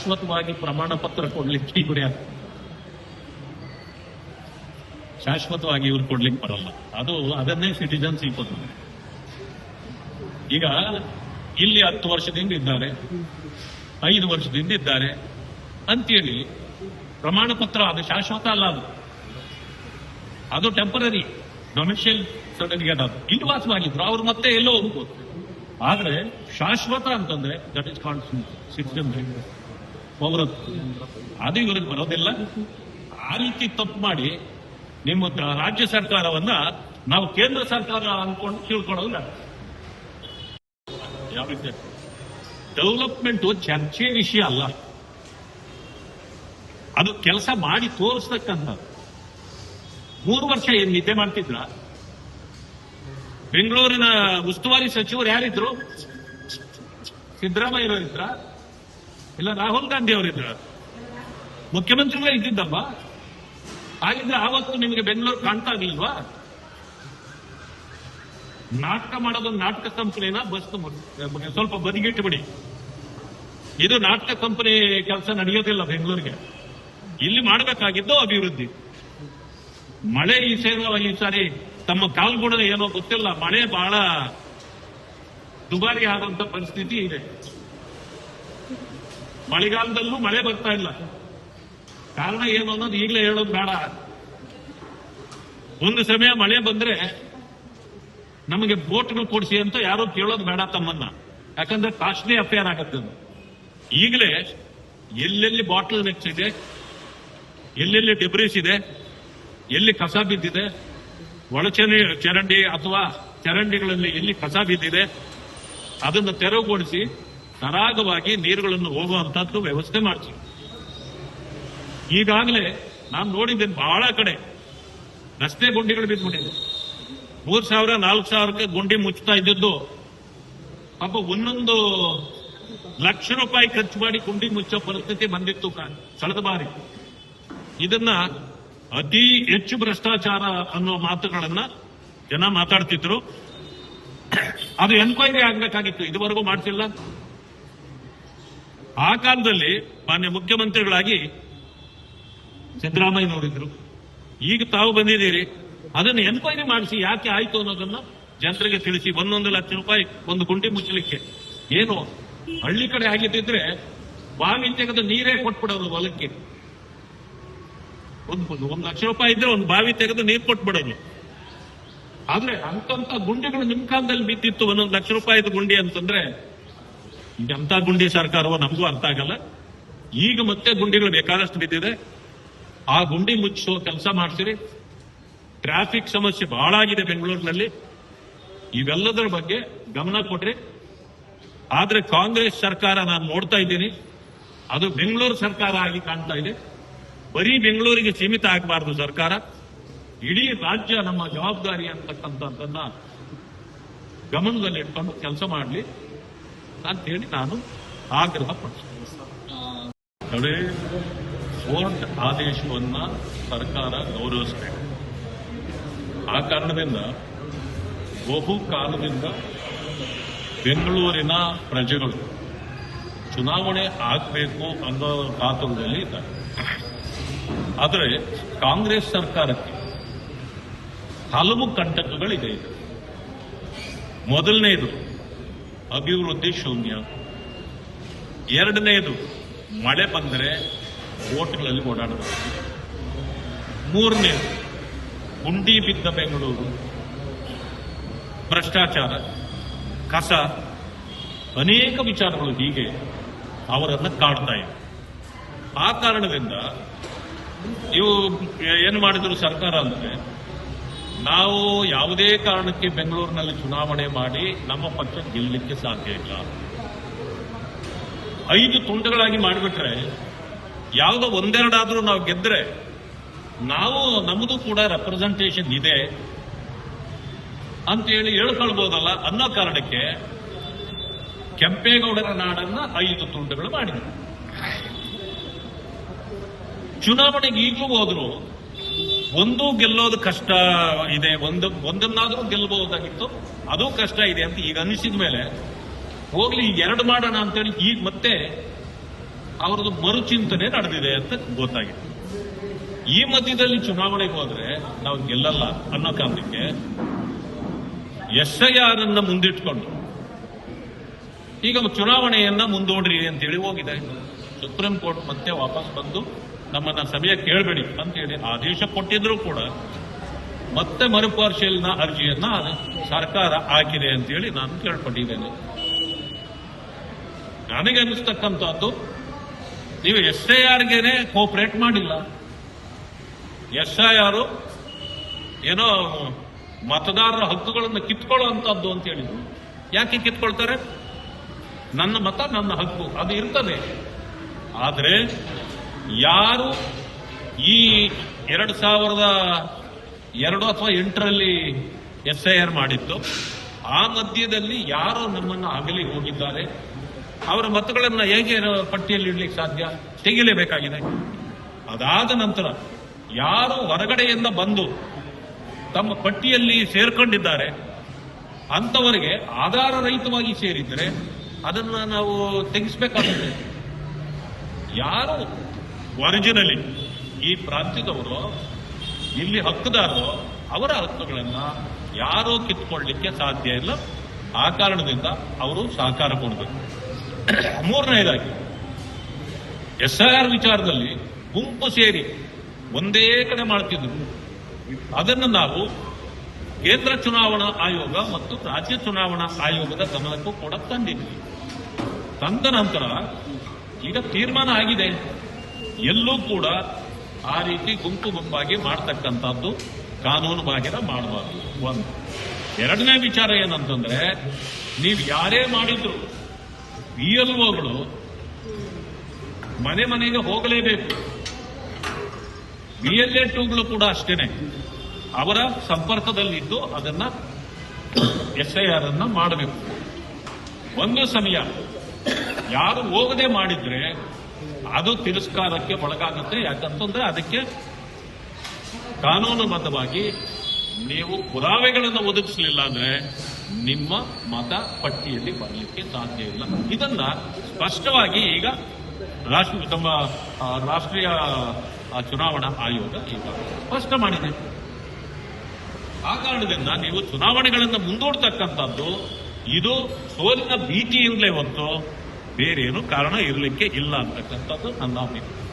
ಶಾಶ್ವತವಾಗಿ ಪ್ರಮಾಣ ಪತ್ರ ಕೊಡ್ಲಿಕ್ಕೆ ಇವ್ರು ಯಾರು? ಶಾಶ್ವತವಾಗಿ ಇವ್ರು ಕೊಡ್ಲಿಕ್ಕೆ ಬರಲ್ಲ. ಅದನ್ನೇ ಸಿಟಿಜನ್ಶಿಪ್ ಅಂತ. ಈಗ ಇಲ್ಲಿ 10 ವರ್ಷದಿಂದ ಇದ್ದಾರೆ, 5 ವರ್ಷದಿಂದ ಇದ್ದಾರೆ ಅಂತೇಳಿ ಪ್ರಮಾಣ ಪತ್ರ ಅದು ಶಾಶ್ವತ ಅಲ್ಲ, ಅದು ಟೆಂಪರರಿ ಡೊಮಿಷಿಯಲ್ ಸರ್ಟಿಫಿಕೇಟ್. ಅದು ಇಲ್ಲಿ ವಾಸವಾಗಿದ್ರು ಅವ್ರು ಮತ್ತೆ ಎಲ್ಲೋ ಹೋಗ್ಬೋದು. ಆದ್ರೆ ಶಾಶ್ವತ ಅಂತಂದ್ರೆ ದಟ್ ಇಸ್ ಕಾಲ್ಡ್ ಸಿಟಿಜನ್ ಪೌರತ್ವ. ಅದು ಇವ್ರಿಗೆ ಬರೋದಿಲ್ಲ. ಆ ರೀತಿ ತಪ್ಪು ಮಾಡಿ ನಿಮ್ಮ ರಾಜ್ಯ ಸರ್ಕಾರವನ್ನ ನಾವು ಕೇಂದ್ರ ಸರ್ಕಾರ ಅನ್ಕೊಂಡು ತಿಳ್ಕೊಳ್ಳೋಲ್ಲ. ಯಾವ ರೀತಿ ಡೆವಲಪ್ಮೆಂಟ್ ಚರ್ಚೆ ವಿಷಯ ಅಲ್ಲ, ಅದು ಕೆಲಸ ಮಾಡಿ ತೋರಿಸ್ತಕ್ಕಂಥ. 3 ವರ್ಷ ಏನ್ ನಿದ್ದೆ ಮಾಡ್ತಿದ್ರ? ಬೆಂಗಳೂರಿನ ಉಸ್ತುವಾರಿ ಸಚಿವರು ಯಾರಿದ್ರು? ಸಿದ್ದರಾಮಯ್ಯರವರಿದ್ರ? ಇಲ್ಲ ರಾಹುಲ್ ಗಾಂಧಿ ಅವರಿದ್ರ? ಮುಖ್ಯಮಂತ್ರಿಗಳೇ ಇದ್ದಿದ್ದಮ್ಮ. ಹಾಗಿದ್ರೆ ಆವತ್ತು ನಿಮಗೆ ಬೆಂಗಳೂರು ಕಾಣ್ತಾ ಇರ್ಲಿಲ್ವಾ? ನಾಟಕ ಮಾಡೋದೊಂದು ನಾಟಕ ಕಂಪನಿನ ಬಸ್ ಸ್ವಲ್ಪ ಬದಿಗಿಟ್ಟುಬಿಡಿ. ಇದು ನಾಟಕ ಕಂಪನಿ ಕೆಲಸ ನಡೆಯೋದಿಲ್ಲ ಬೆಂಗಳೂರಿಗೆ. ಇಲ್ಲಿ ಮಾಡಬೇಕಾಗಿದ್ದು ಅಭಿವೃದ್ಧಿ. ಮಳೆ ಈ ಸಾರಿ ತಮ್ಮ ಕಾಲ್ಗುಣ ಏನೋ ಗೊತ್ತಿಲ್ಲ, ಮಳೆ ಬಹಳ ದುಬಾರಿ ಆದಂತ ಪರಿಸ್ಥಿತಿ ಇದೆ. ಮಳೆಗಾಲದಲ್ಲೂ ಮಳೆ ಬರ್ತಾ ಇಲ್ಲ. ಕಾರಣ ಏನು ಅನ್ನೋದು ಈಗಲೇ ಹೇಳೋದು ಬೇಡ. ಒಂದು ಸಮಯ ಮಳೆ ಬಂದ್ರೆ ನಮಗೆ ಬೋಟ್ಗಳು ಕೊಡಿಸಿ ಅಂತ ಯಾರೋ ಕೇಳೋದು ಬೇಡ ತಮ್ಮನ್ನ, ಯಾಕಂದ್ರೆ ಕಾಸ್ಟ್ಲಿ ಅಫೇರ್ ಆಗತ್ತೆ. ಈಗಲೇ ಎಲ್ಲೆಲ್ಲಿ ಬಾಟಲ್ ನೆಕ್ಸ್ ಇದೆ, ಎಲ್ಲೆಲ್ಲಿ ಡೆಬ್ರೀಸ್ ಇದೆ, ಎಲ್ಲಿ ಕಸ ಬಿದ್ದಿದೆ, ಚರಂಡಿ ಅಥವಾ ಚರಂಡಿಗಳಲ್ಲಿ ಎಲ್ಲಿ ಕಸ ಬಿದ್ದಿದೆ ಅದನ್ನು ತೆರವುಗೊಳಿಸಿ ಸರಾಗವಾಗಿ ನೀರುಗಳನ್ನು ಹೋಗುವಂತದ್ದು ವ್ಯವಸ್ಥೆ ಮಾಡಿಸಿ. ಈಗಾಗಲೇ ನಾನು ನೋಡಿದ್ದೇನೆ ಬಹಳ ಕಡೆ ರಸ್ತೆ ಗುಂಡಿಗಳು ಬಿದ್ದುಬಿಟ್ಟಿದೆ. 3,000 4,000ಕ್ಕೆ ಗುಂಡಿ ಮುಚ್ಚುತ್ತಾ ಇದ್ದದ್ದು ಪಾಪ 1 ಲಕ್ಷ ರೂಪಾಯಿ ಖರ್ಚು ಮಾಡಿ ಗುಂಡಿ ಮುಚ್ಚೋ ಪರಿಸ್ಥಿತಿ ಬಂದಿತ್ತು ಕಳೆದ ಬಾರಿ. ಇದನ್ನ ಅತಿ ಹೆಚ್ಚು ಭ್ರಷ್ಟಾಚಾರ ಅನ್ನೋ ಮಾತುಗಳನ್ನ ಜನ ಮಾತಾಡ್ತಿದ್ರು. ಅದು ಎನ್ಕ್ವೈರಿ ಆಗ್ಬೇಕಾಗಿತ್ತು, ಇದುವರೆಗೂ ಮಾಡ್ತಿಲ್ಲ. ಆ ಕಾಲದಲ್ಲಿ ಮಾನ್ಯ ಮುಖ್ಯಮಂತ್ರಿಗಳಾಗಿ ಸಿದ್ದರಾಮಯ್ಯನವರಿದ್ರು. ಈಗ ತಾವು ಬಂದಿದ್ದೀರಿ, ಅದನ್ನು ಎನ್ಕ್ವೈರಿ ಮಾಡಿಸಿ ಯಾಕೆ ಆಯ್ತು ಅನ್ನೋದನ್ನ ಜನರಿಗೆ ತಿಳಿಸಿ. 1 ಲಕ್ಷ ರೂಪಾಯಿ ಒಂದು ಗುಂಡಿ ಮುಚ್ಚಲಿಕ್ಕೆ. ಏನು ಹಳ್ಳಿ ಕಡೆ ಆಗಿದ್ದಿದ್ರೆ ಬಾವಿ ತೆಗೆದು ನೀರೇ ಕೊಟ್ಬಿಡೋದು ಹೊಲಕ್ಕೆ. 1 ಲಕ್ಷ ರೂಪಾಯಿ ಇದ್ರೆ ಒಂದು ಬಾವಿ ತೆಗೆದು ನೀರು ಕೊಟ್ಬಿಡೋದು. ಆದ್ರೆ ಅಂತಂತ ಗುಂಡಿಗಳು ನಿಮ್ ಕಾಲದಲ್ಲಿ ಬಿದ್ದಿತ್ತು 1 ಲಕ್ಷ ರೂಪಾಯಿದ ಗುಂಡಿ ಅಂತಂದ್ರೆ ಎಂತ ಗುಂಡಿ ಸರ್ಕಾರವೋ ನಮಗೂ ಅರ್ಥ ಆಗಲ್ಲ. ಈಗ ಮತ್ತೆ ಗುಂಡಿಗಳು ಬೇಕಾದಷ್ಟು ಬಿದ್ದಿದೆ. ಆ ಗುಂಡಿ ಮುಚ್ಚೋ ಕೆಲಸ ಮಾಡ್ಸಿರಿ. ಟ್ರಾಫಿಕ್ ಸಮಸ್ಯೆ ಬಹಳ ಆಗಿದೆ ಬೆಂಗಳೂರಿನಲ್ಲಿ. ಇವೆಲ್ಲದರ ಬಗ್ಗೆ ಗಮನ ಕೊಡ್ರಿ. ಆದ್ರೆ ಕಾಂಗ್ರೆಸ್ ಸರ್ಕಾರ ನಾನು ನೋಡ್ತಾ ಇದ್ದೀನಿ, ಅದು ಬೆಂಗಳೂರು ಸರ್ಕಾರ ಆಗಿ ಕಾಣ್ತಾ ಇದೆ. ಬರೀ ಬೆಂಗಳೂರಿಗೆ ಸೀಮಿತ ಆಗಬಾರದು ಸರ್ಕಾರ, ಇಡೀ ರಾಜ್ಯ ನಮ್ಮ ಜವಾಬ್ದಾರಿ ಅಂತಕ್ಕಂಥದ್ದನ್ನ ಗಮನದಲ್ಲಿಟ್ಕೊಂಡು ಕೆಲಸ ಮಾಡಲಿ ಅಂತ ಹೇಳಿ ನಾನು ಆಗ್ರಹ ಪಡಿಸ್ತೇನೆ. ಕೋರ್ಟ್ ಆದೇಶವನ್ನ ಸರ್ಕಾರ ಗೌರವಿಸಬೇಕು. ಆ ಕಾರಣದಿಂದ ಬಹು ಕಾಲದಿಂದ ಬೆಂಗಳೂರಿನ ಪ್ರಜೆಗಳು ಚುನಾವಣೆ ಆಗಬೇಕು ಅನ್ನೋ ಕಾತುರದಲ್ಲಿ ಇದ್ದಾರೆ. ಆದರೆ ಕಾಂಗ್ರೆಸ್ ಸರ್ಕಾರಕ್ಕೆ ಹಲವು ಕಂಟಕಗಳಿದೆ. ಮೊದಲನೆಯದು ಅಭಿವೃದ್ಧಿ ಶೂನ್ಯ, ಎರಡನೆಯದು ಮಳೆ ಬಂದರೆ ಬೋಟ್ಗಳಲ್ಲಿ ಓಡಾಡಬೇಕು, ಮೂರನೇದು ಗುಂಡಿ ಬಿದ್ದ ಬೆಂಗಳೂರು, ಭ್ರಷ್ಟಾಚಾರ, ಕಸ, ಅನೇಕ ವಿಚಾರಗಳು ಹೀಗೆ ಅವರನ್ನು ಕಾಡ್ತಾ ಇವೆ. ಆ ಕಾರಣದಿಂದ ಇವು ಏನು ಮಾಡಿದ್ರು ಸರ್ಕಾರ ಅಂದ್ರೆ, ನಾವು ಯಾವುದೇ ಕಾರಣಕ್ಕೆ ಬೆಂಗಳೂರಿನಲ್ಲಿ ಚುನಾವಣೆ ಮಾಡಿ ನಮ್ಮ ಪಕ್ಷ ಗೆಲ್ಲಲಿಕ್ಕೆ ಸಾಧ್ಯ ಇಲ್ಲ. 5 ತುಂಡುಗಳಾಗಿ ಮಾಡಿಬಿಟ್ರೆ ಯಾವುದೋ ಒಂದೆರಡಾದ್ರೂ ನಾವು ಗೆದ್ರೆ ನಾವು ನಮ್ಮದು ಕೂಡ ರೆಪ್ರೆಸೆಂಟೇಷನ್ ಇದೆ ಅಂತೇಳಿ ಹೇಳ್ಕೊಳ್ಬಹುದಲ್ಲ ಅನ್ನೋ ಕಾರಣಕ್ಕೆ ಕೆಂಪೇಗೌಡರ ನಾಡನ್ನ 5 ತುಂಡುಗಳು ಮಾಡಿದ್ರು. ಚುನಾವಣೆಗೆ ಈಗಲೂ ಹೋದ್ರು ಒಂದು ಗೆಲ್ಲೋದು ಕಷ್ಟ ಇದೆ, ಒಂದನ್ನಾದ್ರೂ ಗೆಲ್ಲಬಹುದಾಗಿತ್ತು, ಅದು ಕಷ್ಟ ಇದೆ ಅಂತ ಈಗ ಅನಿಸಿದ ಮೇಲೆ ಹೋಗ್ಲಿ 2 ಮಾಡೋಣ ಅಂತೇಳಿ ಈಗ ಮತ್ತೆ ಅವರದ್ದು ಮರುಚಿಂತನೆ ನಡೆದಿದೆ ಅಂತ ಗೊತ್ತಾಗಿದೆ. ಈ ಮಧ್ಯದಲ್ಲಿ ಚುನಾವಣೆಗೆ ಹೋದ್ರೆ ನಾವು ಗೆಲ್ಲಲ್ಲ ಅನ್ನೋ ಕಾರಣಕ್ಕೆ SIR ಅನ್ನ ಮುಂದಿಟ್ಕೊಂಡು ಈಗ ಚುನಾವಣೆಯನ್ನ ಮುಂದೂಡ್ರಿ ಅಂತೇಳಿ ಹೋಗಿದೆ. ಸುಪ್ರೀಂ ಕೋರ್ಟ್ ಮತ್ತೆ ವಾಪಸ್ ಬಂದು ನಮ್ಮನ್ನ ಸಮಯ ಕೇಳಬೇಡಿ ಅಂತೇಳಿ ಆದೇಶ ಕೊಟ್ಟಿದ್ರು ಕೂಡ ಮತ್ತೆ ಮರುಪರಿಶೀಲನಾ ಅರ್ಜಿಯನ್ನ ಸರ್ಕಾರ ಹಾಕಿದೆ ಅಂತೇಳಿ ನಾನು ಕೇಳ್ಪಟ್ಟಿದ್ದೇನೆ. ನನಗೆ ಅನ್ನಿಸ್ತಕ್ಕಂಥದ್ದು, ನೀವು SIRಗೆನೆ ಕೋಪರೇಟ್ ಮಾಡಿಲ್ಲ. SIR ಏನೋ ಮತದಾರರ ಹಕ್ಕುಗಳನ್ನು ಕಿತ್ಕೊಳ್ಳುವಂತದ್ದು ಅಂತ ಹೇಳಿದ್ರು. ಯಾಕೆ ಕಿತ್ಕೊಳ್ತಾರೆ? ನನ್ನ ಮತ ನನ್ನ ಹಕ್ಕು ಅದು ಇರ್ತದೆ. ಆದರೆ ಯಾರು ಈ 2002 ಅಥವಾ 8ರಲ್ಲಿ SIR ಮಾಡಿತ್ತು, ಆ ಮಧ್ಯದಲ್ಲಿ ಯಾರು ನಮ್ಮನ್ನು ಅಗಲಿ ಹೋಗಿದ್ದಾರೆ ಅವರ ಮತಗಳನ್ನು ಹೇಗೆ ಪಟ್ಟಿಯಲ್ಲಿ ಇಡ್ಲಿಕ್ಕೆ ಸಾಧ್ಯ? ತೆಗಿಲೇಬೇಕಾಗಿದೆ. ಅದಾದ ನಂತರ ಯಾರು ಹೊರಗಡೆಯಿಂದ ಬಂದು ತಮ್ಮ ಪಟ್ಟಿಯಲ್ಲಿ ಸೇರ್ಕೊಂಡಿದ್ದಾರೆ ಅಂತವರಿಗೆ ಆಧಾರ ರಹಿತವಾಗಿ ಸೇರಿದ್ರೆ ಅದನ್ನ ನಾವು ತೆಗೆಸಬೇಕಾಗುತ್ತೆ. ಯಾರು ಒರಿಜಿನಲಿ ಈ ಪ್ರಾಂತ್ಯದವರು, ಇಲ್ಲಿ ಹಕ್ಕುದಾರರು, ಅವರ ಹಕ್ಕುಗಳನ್ನ ಯಾರೂ ಕಿತ್ಕೊಳ್ಳಿಕ್ಕೆ ಸಾಧ್ಯ ಇಲ್ಲ. ಆ ಕಾರಣದಿಂದ ಅವರು ಸಹಕಾರ ಕೊಡಬೇಕು. ಮೂರನೇದಾಗಿ SIR ವಿಚಾರದಲ್ಲಿ ಗುಂಪು ಸೇರಿ ಒಂದೇ ಕಡೆ ಮಾಡ್ತಿದ್ರು. ಅದನ್ನು ನಾವು ಕೇಂದ್ರ ಚುನಾವಣಾ ಆಯೋಗ ಮತ್ತು ರಾಜ್ಯ ಚುನಾವಣಾ ಆಯೋಗದ ಗಮನಕ್ಕೂ ಕೂಡ ತಂದಿದ್ವಿ. ತಂದ ನಂತರ ಈಗ ತೀರ್ಮಾನ ಆಗಿದೆ, ಎಲ್ಲೂ ಕೂಡ ಆ ರೀತಿ ಗುಂಪು ಗುಂಪಾಗಿ ಮಾಡ್ತಕ್ಕಂಥದ್ದು ಕಾನೂನು ಬಾಹಿರ ಮಾಡಬಾರದು. ಒಂದು. ಎರಡನೇ ವಿಚಾರ ಏನಂತಂದ್ರೆ, ನೀವು ಯಾರೇ ಮಾಡಿದ್ರು VLOಗಳು ಮನೆ ಮನೆಗೆ ಹೋಗಲೇಬೇಕು. VLA2ಗಳು ಕೂಡ ಅಷ್ಟೇನೆ, ಅವರ ಸಂಪರ್ಕದಲ್ಲಿದ್ದು ಅದನ್ನ SIR ಅನ್ನ ಮಾಡಬೇಕು. ಒಂದು ಸಮಯ ಯಾರು ಹೋಗದೆ ಮಾಡಿದ್ರೆ ಅದು ತಿರಸ್ಕಾರಕ್ಕೆ ಒಳಗಾಗುತ್ತೆ. ಯಾಕಂತಂದ್ರೆ ಅದಕ್ಕೆ ಕಾನೂನುಬದ್ಧವಾಗಿ ನೀವು ಪುರಾವೆಗಳನ್ನು ಒದಗಿಸಲಿಲ್ಲ ಅಂದ್ರೆ ನಿಮ್ಮ ಮತ ಪಟ್ಟಿಯಲ್ಲಿ ಬರಲಿಕ್ಕೆ ಸಾಧ್ಯ ಇಲ್ಲ. ಇದನ್ನ ಸ್ಪಷ್ಟವಾಗಿ ಈಗ ರಾಷ್ಟ್ರೀಯ ಚುನಾವಣಾ ಆಯೋಗ ಈಗ ಸ್ಪಷ್ಟ ಮಾಡಿದೆ. ಆ ಕಾರಣದಿಂದ ನೀವು ಚುನಾವಣೆಗಳನ್ನು ಮುಂದೂಡ್ತಕ್ಕಂಥದ್ದು ಇದು ಸೋಲಿನ ಭೀತಿಯಿಂದಲೇ ಹೊರತು ಬೇರೇನು ಕಾರಣ ಇರಲಿಕ್ಕೆ ಇಲ್ಲ ಅಂತಕ್ಕಂಥದ್ದು ನನ್ನ ಅಭಿಪ್ರಾಯ.